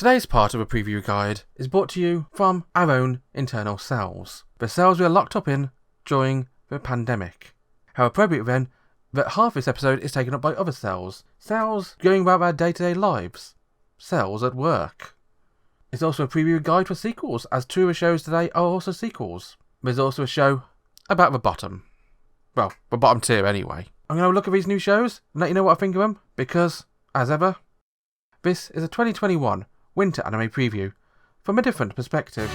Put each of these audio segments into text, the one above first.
Today's part of a preview guide is brought to you from our own internal cells. The cells we are locked up in during the pandemic. How appropriate then that half this episode is taken up by other cells. Cells going about their day-to-day lives. Cells at work. It's also a preview guide for sequels, as two of the shows today are also sequels. There's also a show about the bottom. Well, the bottom tier anyway. I'm going to look at these new shows and let you know what I think of them, because, as ever, this is a 2021 winter anime preview from a different perspective.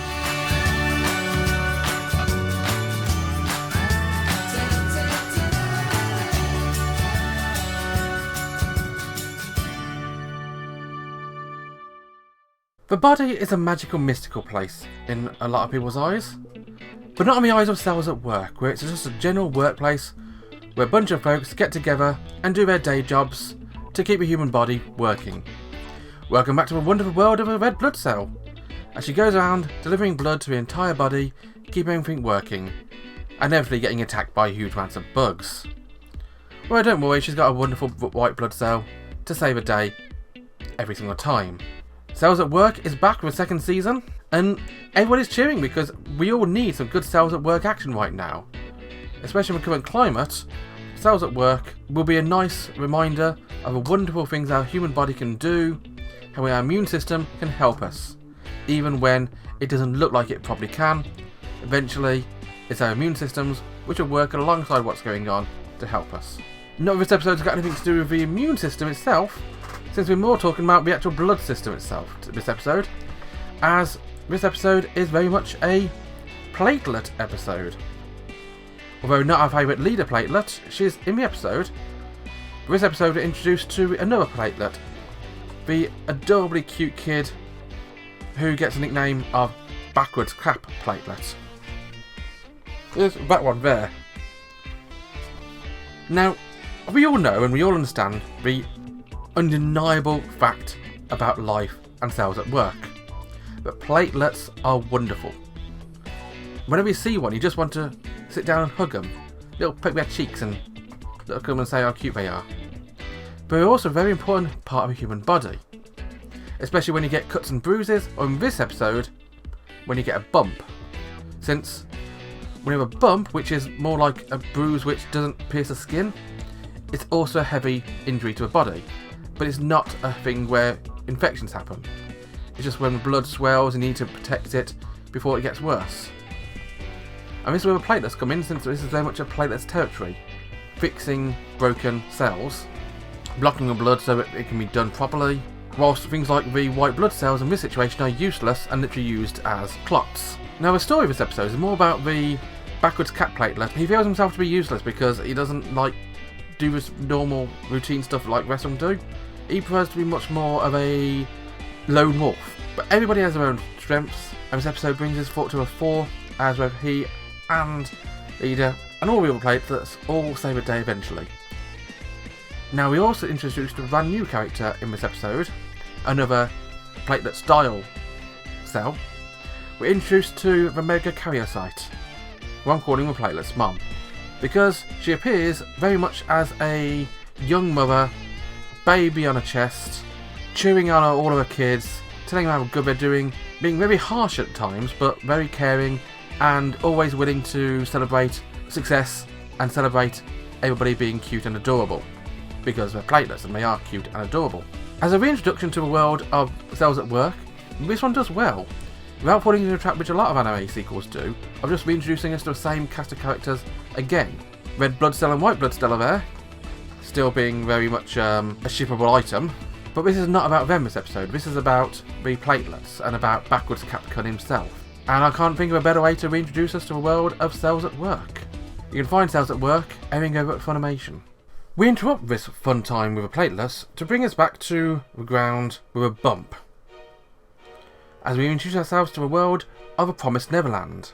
The body is a magical, mystical place in a lot of people's eyes, but not in the eyes of cells at work, where it's just a general workplace where a bunch of folks get together and do their day jobs to keep the human body working. Welcome back to the wonderful world of a red blood cell, as she goes around delivering blood to the entire body, keeping everything working, and inevitably getting attacked by huge amounts of bugs. Well, don't worry, she's got a wonderful white blood cell to save the day every single time. Cells at Work is back with a second season, and everybody's cheering because we all need some good Cells at Work action right now. Especially in the current climate, Cells at Work will be a nice reminder of the wonderful things our human body can do, how our immune system can help us. Even when it doesn't look like it probably can, eventually it's our immune systems which will work alongside what's going on to help us. None of this episode's got anything to do with the immune system itself, since we're more talking about the actual blood system itself this episode, as this episode is very much a platelet episode. Although not our favourite leader platelet, she's in the episode. This episode we're introduced to another platelet, the adorably cute kid who gets the nickname of Backwards Cap Platelet. There's that one there. Now, we all know and we all understand the undeniable fact about life and cells at work. But platelets are wonderful. Whenever you see one, you just want to sit down and hug them. Little poke their cheeks and look at them and say how cute they are. But they're also a very important part of a human body. Especially when you get cuts and bruises, or in this episode, when you get a bump. Since when you have a bump, which is more like a bruise which doesn't pierce the skin, it's also a heavy injury to the body. But it's not a thing where infections happen. It's just when the blood swells and you need to protect it before it gets worse. And this is where the platelets come in, since this is very much a platelets territory. Fixing broken cells, blocking the blood so that it can be done properly, whilst things like the white blood cells in this situation are useless and literally used as clots. Now the story of this episode is more about the backwards cat platelet. He feels himself to be useless because he doesn't do this normal routine stuff like rest of them do. He prefers to be much more of a lone wolf. But everybody has their own strengths, and this episode brings his thought to a fore, as both he and leader and all the other platelets all save a day eventually. Now we also introduced a brand new character in this episode, another platelet style cell. We're introduced to the mega karyocyte, who I'm calling the platelet's mum, because she appears very much as a young mother, baby on her chest, chewing on all of her kids, telling them how good they're doing, being very harsh at times, but very caring, and always willing to celebrate success and celebrate everybody being cute and adorable, because they're platelets and they are cute and adorable. As a reintroduction to the world of Cells at Work, this one does well, without falling into a trap which a lot of anime sequels do, of just reintroducing us to the same cast of characters again. Red blood cell and white blood cell are there, still being very much a shippable item, but this is not about them this episode. This is about the platelets and about Backwards Capcom himself. And I can't think of a better way to reintroduce us to a world of Cells at Work. You can find Cells at Work everything over at Funimation. We interrupt this fun time with the platelets to bring us back to the ground with a bump, as we introduce ourselves to a world of A Promised Neverland,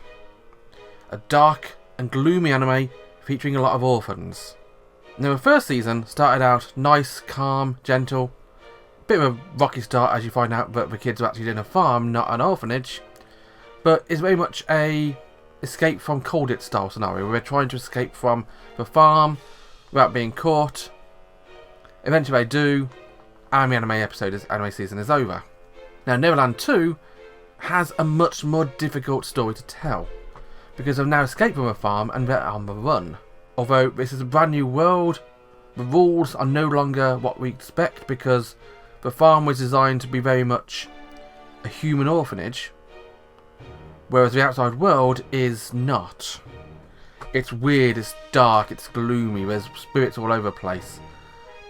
a dark and gloomy anime featuring a lot of orphans. Now the first season started out nice, calm, gentle, bit of a rocky start as you find out that the kids are actually in a farm, not an orphanage, but it's very much a escape from Colditz style scenario where we're trying to escape from the farm without being caught. Eventually they do, and the anime season is over. Now, Neverland 2 has a much more difficult story to tell, because they've now escaped from a farm and they're on the run. Although this is a brand new world, the rules are no longer what we expect, because the farm was designed to be very much a human orphanage, whereas the outside world is not. It's weird, it's dark, it's gloomy, there's spirits all over the place.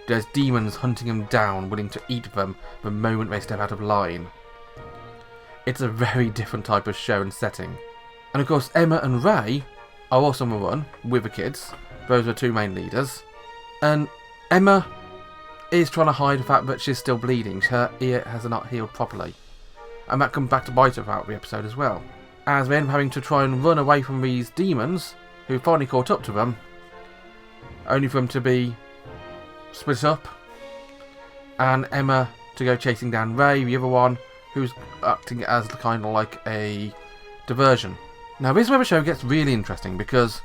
There's demons hunting them down, willing to eat them the moment they step out of line. It's a very different type of show and setting. And of course, Emma and Ray are also on the run with the kids. Those are the two main leaders. And Emma is trying to hide the fact that she's still bleeding. Her ear has not healed properly. And that comes back to bite her throughout the episode as well. As they end up having to try and run away from these demons, who finally caught up to them, only for them to be split up, and Emma to go chasing down Ray, the other one, who's acting as kind of like a diversion. Now this is where the show gets really interesting, because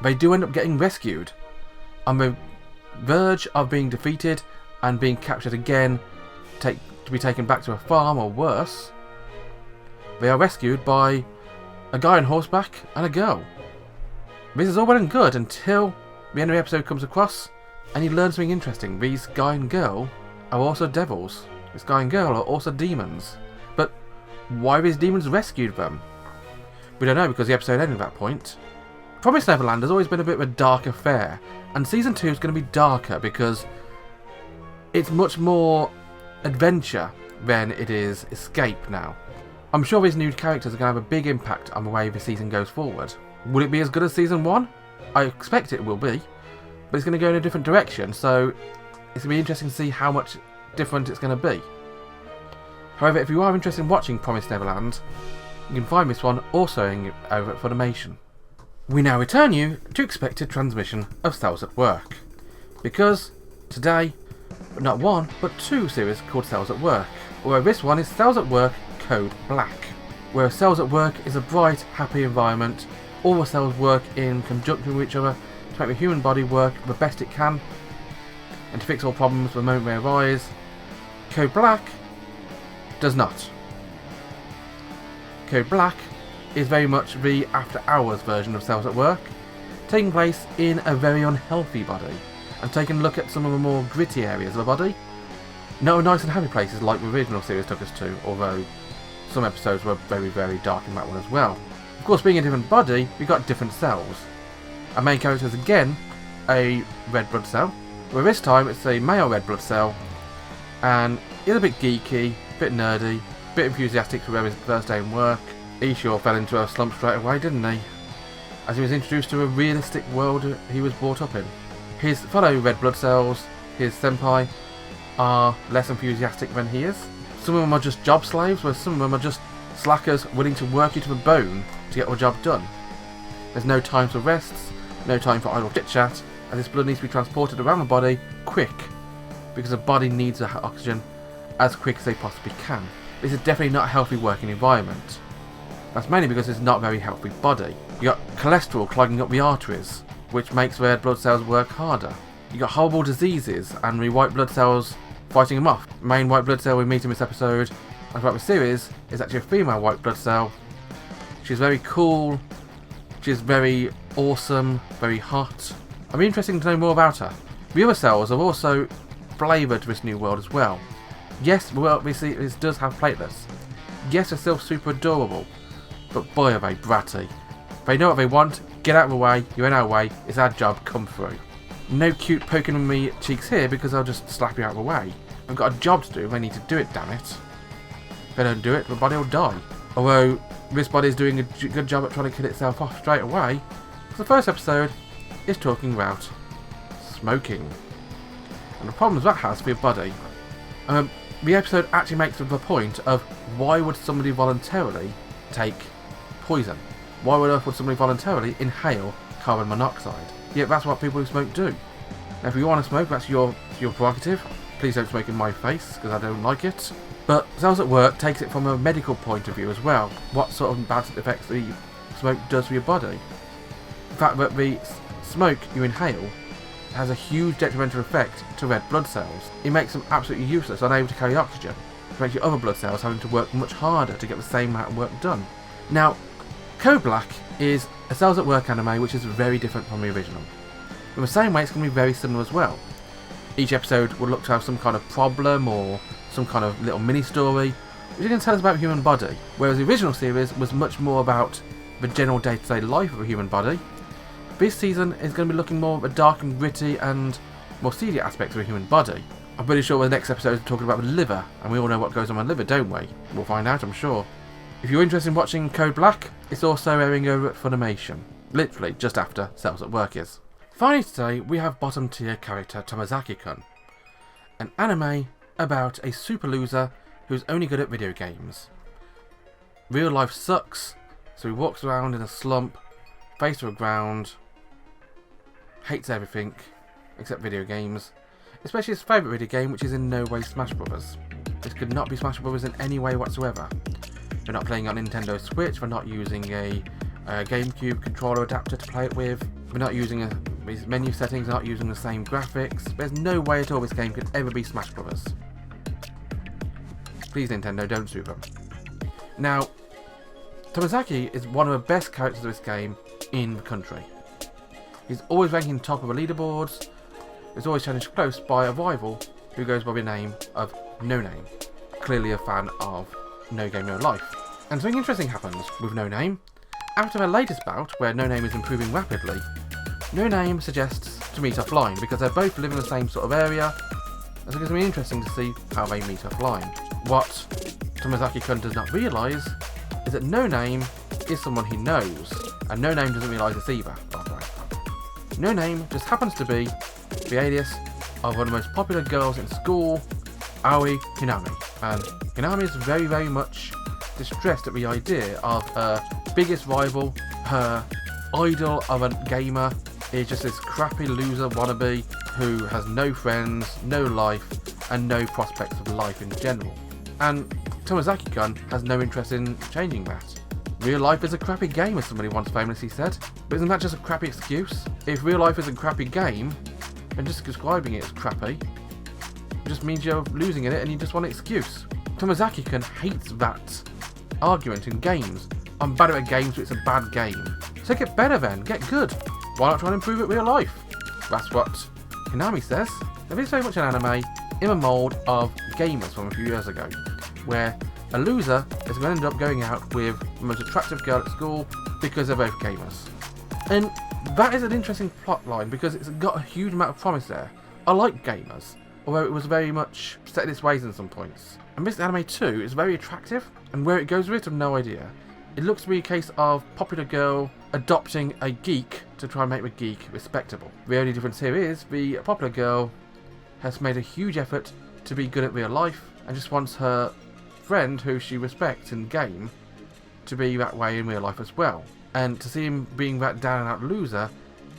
they do end up getting rescued on the verge of being defeated and being captured again, to be taken back to a farm or worse. They are rescued by a guy on horseback and a girl. This is all well and good until the end of the episode comes across and you learn something interesting. These guy and girl are also devils. This guy and girl are also demons. But why these demons rescued them? We don't know, because the episode ended at that point. Promised Neverland has always been a bit of a dark affair, and Season 2 is going to be darker because it's much more adventure than it is escape now. I'm sure these new characters are going to have a big impact on the way the season goes forward. Will it be as good as Season 1? I expect it will be, but it's going to go in a different direction, so it's going to be interesting to see how much different it's going to be. However, if you are interested in watching Promised Neverland, you can find this one also over at Funimation. We now return you to expected transmission of Cells at Work, because today, not one, but two series called Cells at Work, where this one is Cells at Work Code Black, where Cells at Work is a bright, happy environment. All the cells work in conjunction with each other to make the human body work the best it can, and to fix all problems the moment they arise. Code Black does not. Code Black is very much the after-hours version of Cells at Work, taking place in a very unhealthy body, and taking a look at some of the more gritty areas of the body. No nice and happy places like the original series took us to, although some episodes were very, very dark in that one as well. Of course, being a different body, we got different cells. Our main character is again a red blood cell, where this time it's a male red blood cell, and he's a bit geeky, a bit nerdy, a bit enthusiastic for his first day in work. He sure fell into a slump straight away, didn't he? As he was introduced to a realistic world he was brought up in. His fellow red blood cells, his senpai, are less enthusiastic than he is. Some of them are just job slaves, where some of them are just slackers willing to work you to the bone to get your job done. There's no time for rests, no time for idle chit-chat, and this blood needs to be transported around the body quick, because the body needs oxygen as quick as they possibly can. This is definitely not a healthy working environment. That's mainly because it's not a very healthy body. You got cholesterol clogging up the arteries, which makes red blood cells work harder. You got horrible diseases and the white blood cells fighting them off. The main white blood cell we meet in this episode and throughout the series is actually a female white blood cell. She's very cool, she's very awesome, very hot. It'll be interesting to know more about her. The other cells are also flavoured to this new world as well. Yes, well, obviously this does have platelets. Yes, they're still super adorable, but boy are they bratty. They know what they want, get out of the way, you're in our way, it's our job, come through. No cute poking on me cheeks here because I'll just slap you out of the way. I've got a job to do, they need to do it, damn it. If they don't do it, the body will die. Although this body is doing a good job at trying to kill itself off straight away, because the first episode is talking about smoking and the problems that has for your body. The episode actually makes the point of why would somebody voluntarily take poison? Why on earth would somebody voluntarily inhale carbon monoxide? Yet that's what people who smoke do. Now if you want to smoke, that's your prerogative. Please don't smoke in my face, because I don't like it. But Cells at Work takes it from a medical point of view as well. What sort of bad effects the smoke does for your body. The fact that the smoke you inhale has a huge detrimental effect to red blood cells. It makes them absolutely useless, unable to carry oxygen. which makes your other blood cells having to work much harder to get the same amount of work done. Now, Code Black is a Cells at Work anime which is very different from the original. In the same way, it's going to be very similar as well. Each episode will look to have some kind of problem or some kind of little mini-story, which is going to tell us about the human body, whereas the original series was much more about the general day-to-day life of a human body. This season is going to be looking more at the dark and gritty and more seedy aspects of a human body. I'm pretty sure the next episode is talking about the liver, and we all know what goes on with the liver, don't we? We'll find out, I'm sure. If you're interested in watching Code Black, it's also airing over at Funimation, literally just after Cells at Work is. Finally today, we have bottom tier character Tomozaki-kun, an anime about a super loser who's only good at video games. Real life sucks, so he walks around in a slump, face to the ground, hates everything except video games, especially his favourite video game, which is in no way Smash Brothers. This could not be Smash Brothers in any way whatsoever. We're not playing on Nintendo Switch, we're not using a GameCube controller adapter to play it with, we're not using these menu settings, not using the same graphics. There's no way at all this game could ever be Smash Brothers. Please Nintendo, don't sue them. Now, Tomozaki is one of the best characters of this game in the country. He's always ranking top of the leaderboards, is always challenged close by a rival who goes by the name of No Name, clearly a fan of No Game No Life. And something interesting happens with No Name. After their latest bout, where No Name is improving rapidly, No Name suggests to meet offline because they both live in the same sort of area, and so it's going to be interesting to see how they meet offline. What Tomozaki-kun does not realise is that No Name is someone he knows, and No Name doesn't realise this either, by the way. No Name just happens to be the alias of one of the most popular girls in school, Aoi Hinami, and Hinami is very, very much distressed at the idea of her biggest rival, her idol of a gamer, is just this crappy loser wannabe who has no friends, no life, and no prospects of life in general. And Tomozaki-kun has no interest in changing that. Real life is a crappy game, as somebody once famously said. But isn't that just a crappy excuse? If real life is a crappy game, then just describing it as crappy just means you're losing in it and you just want an excuse. Tomozaki-kun hates that argument in games. I'm bad at a game, so it's a bad game. So get better then, get good. Why not try and improve it real life? That's what Hinami says. There is very much an anime in the mould of Gamers from a few years ago, where a loser is going to end up going out with the most attractive girl at school because they're both gamers. And that is an interesting plot line because it's got a huge amount of promise there. I like Gamers, although it was very much set in its ways in some points. And this anime too is very attractive, and where it goes with it, I've no idea. It looks to be a case of popular girl adopting a geek to try and make the geek respectable. The only difference here is the popular girl has made a huge effort to be good at real life and just wants her friend who she respects in game to be that way in real life as well. And to see him being that down and out loser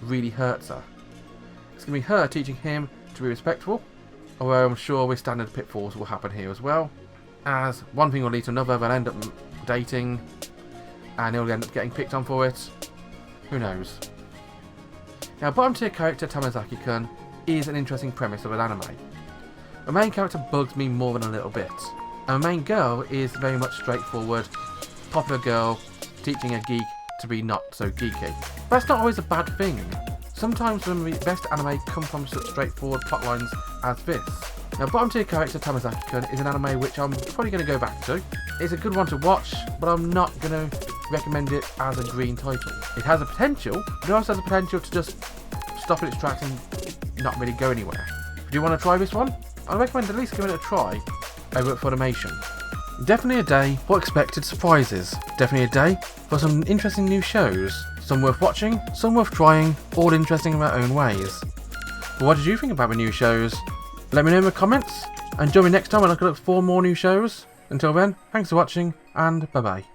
really hurts her. It's going to be her teaching him to be respectful, although I'm sure with standard pitfalls will happen here as well, as one thing will lead to another, they'll end up dating and he'll end up getting picked on for it. Who knows? Now, bottom tier character Tomozaki-kun is an interesting premise of an anime. The main character bugs me more than a little bit, and the main girl is very much straightforward, popular girl teaching a geek to be not so geeky. But that's not always a bad thing. Sometimes the best anime come from such straightforward plotlines as this. Now, bottom tier character Tomozaki-kun is an anime which I'm probably going to go back to. It's a good one to watch, but I'm not going to recommend it as a green title. It has a potential, but it also has a potential to just stop in its tracks and not really go anywhere. If you want to try this one, I recommend at least giving it a try over at Funimation. Definitely a day for expected surprises. Definitely a day for some interesting new shows. Some worth watching, some worth trying, all interesting in their own ways. But what did you think about the new shows? Let me know in the comments, and join me next time when I look for more new shows. Until then, thanks for watching, and bye bye.